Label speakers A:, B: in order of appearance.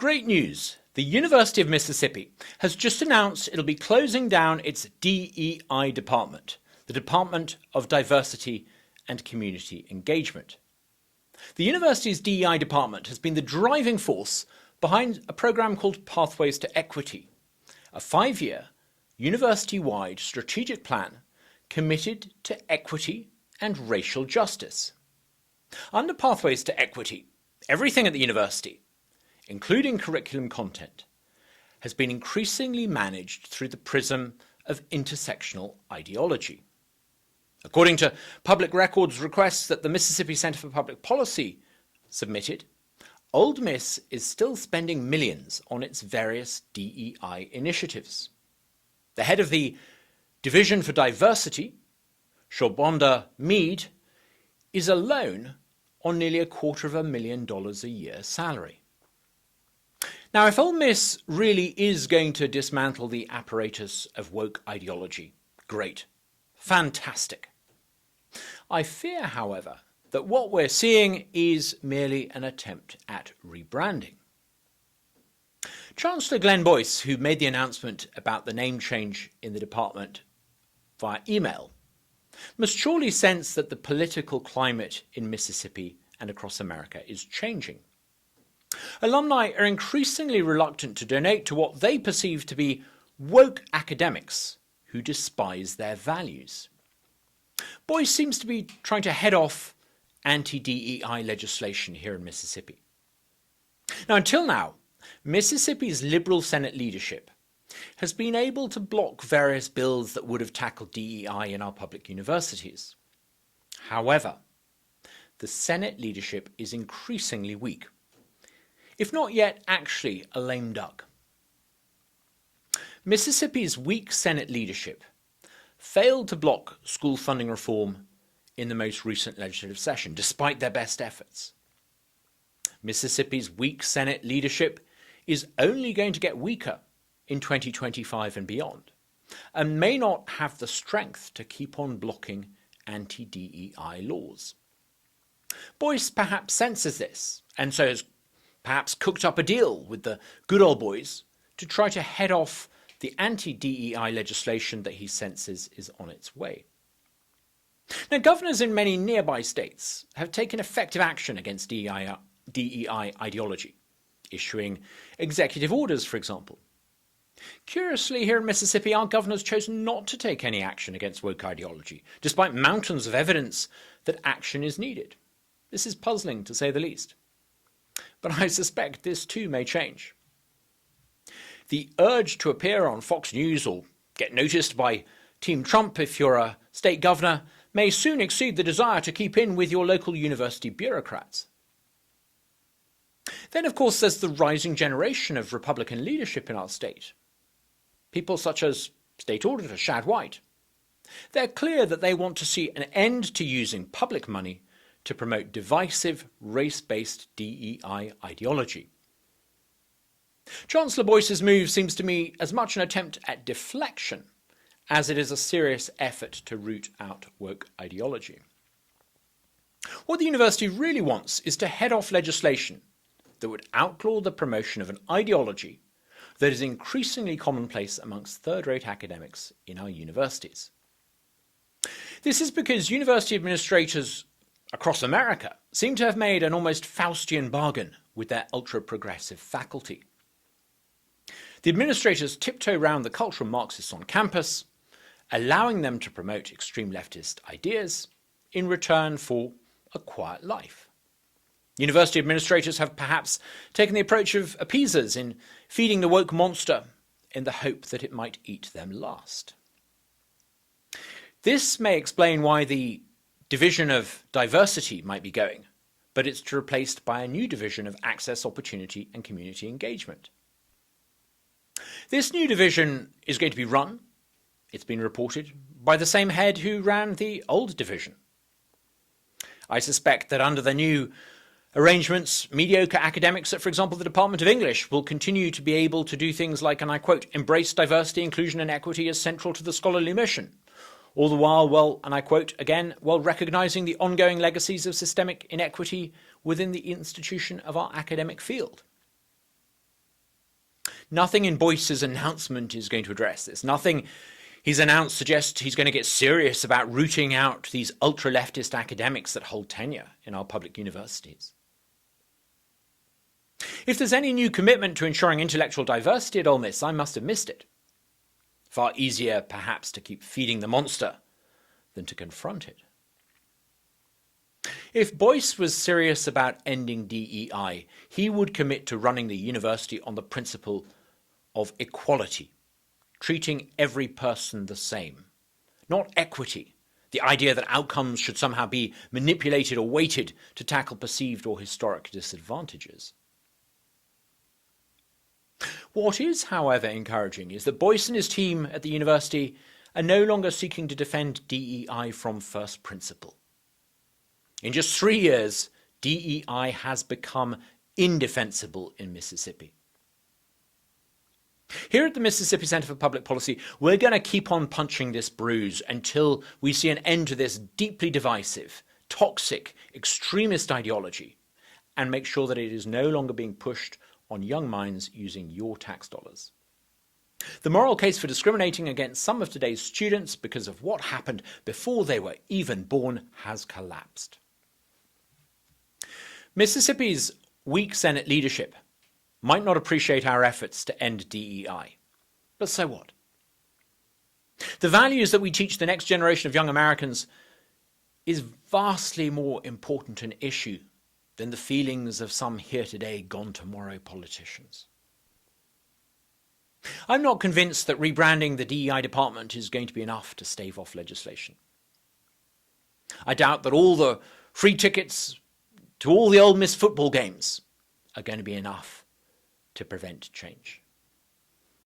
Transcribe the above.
A: Great news! The University of Mississippi has just announced it'll be closing down its DEI department, the Department of Diversity and Community Engagement. The university's DEI department has been the driving force behind a program called Pathways to Equity, a 5-year, university-wide strategic plan committed to equity and racial justice. Under Pathways to Equity, everything at the university, including curriculum content, has been increasingly managed through the prism of intersectional ideology. According to public records requests that the Mississippi Center for Public Policy submitted, Ole Miss is still spending millions on its various DEI initiatives. The head of the Division for Diversity, Shobonda Mead, is alone on nearly $250,000 a year salary. Now, if Ole Miss really is going to dismantle the apparatus of woke ideology, great, fantastic. I fear, however, that what we're seeing is merely an attempt at rebranding. Chancellor Glenn Boyce, who made the announcement about the name change in the department via email, must surely sense that the political climate in Mississippi and across America is changing. Alumni are increasingly reluctant to donate to what they perceive to be woke academics who despise their values. Boyce seems to be trying to head off anti-DEI legislation here in Mississippi. Now, until now, Mississippi's liberal Senate leadership has been able to block various bills that would have tackled DEI in our public universities. However, the Senate leadership is increasingly weak, if not yet actually a lame duck. Mississippi's weak Senate leadership failed to block school funding reform in the most recent legislative session, despite their best efforts. Mississippi's weak Senate leadership is only going to get weaker in 2025 and beyond, and may not have the strength to keep on blocking anti-DEI laws. Boyce perhaps senses this, and so has perhaps cooked up a deal with the good old boys to try to head off the anti-DEI legislation that he senses is on its way. Now, governors in many nearby states have taken effective action against DEI ideology, issuing executive orders, for example. Curiously, here in Mississippi, our governors chose not to take any action against woke ideology, despite mountains of evidence that action is needed. This is puzzling, to say the least. But I suspect this too may change. The urge to appear on Fox News or get noticed by Team Trump if you're a state governor may soon exceed the desire to keep in with your local university bureaucrats. Then, of course, there's the rising generation of Republican leadership in our state. People such as State Auditor Shad White. They're clear that they want to see an end to using public money to promote divisive, race-based DEI ideology. Chancellor Boyce's move seems to me as much an attempt at deflection as it is a serious effort to root out woke ideology. What the university really wants is to head off legislation that would outlaw the promotion of an ideology that is increasingly commonplace amongst third-rate academics in our universities. This is because university administrators across America seem to have made an almost Faustian bargain with their ultra-progressive faculty. The administrators tiptoe around the cultural Marxists on campus, allowing them to promote extreme leftist ideas in return for a quiet life. University administrators have perhaps taken the approach of appeasers in feeding the woke monster in the hope that it might eat them last. This may explain why the division of diversity might be going, but it's replaced by a new division of access, opportunity, and community engagement. This new division is going to be run, it's been reported, by the same head who ran the old division. I suspect that under the new arrangements, mediocre academics at, for example, the Department of English will continue to be able to do things like, and I quote, embrace diversity, inclusion, and equity as central to the scholarly mission. All the while, well, and I quote again, while recognising the ongoing legacies of systemic inequity within the institution of our academic field. Nothing in Boyce's announcement is going to address this. Nothing he's announced suggests he's going to get serious about rooting out these ultra-leftist academics that hold tenure in our public universities. If there's any new commitment to ensuring intellectual diversity at Ole Miss, I must have missed it. Far easier, perhaps, to keep feeding the monster than to confront it. If Boyce was serious about ending DEI, he would commit to running the university on the principle of equality, treating every person the same, not equity, the idea that outcomes should somehow be manipulated or weighted to tackle perceived or historic disadvantages. What is, however, encouraging is that Boyce and his team at the university are no longer seeking to defend DEI from first principle. In just 3 years, DEI has become indefensible in Mississippi. Here at the Mississippi Center for Public Policy, we're going to keep on punching this bruise until we see an end to this deeply divisive, toxic, extremist ideology and make sure that it is no longer being pushed on young minds using your tax dollars. The moral case for discriminating against some of today's students because of what happened before they were even born has collapsed. Mississippi's weak Senate leadership might not appreciate our efforts to end DEI, but so what? The values that we teach the next generation of young Americans is vastly more important an issue than the feelings of some here today, gone tomorrow politicians. I'm not convinced that rebranding the DEI department is going to be enough to stave off legislation. I doubt that all the free tickets to all the Ole Miss football games are going to be enough to prevent change.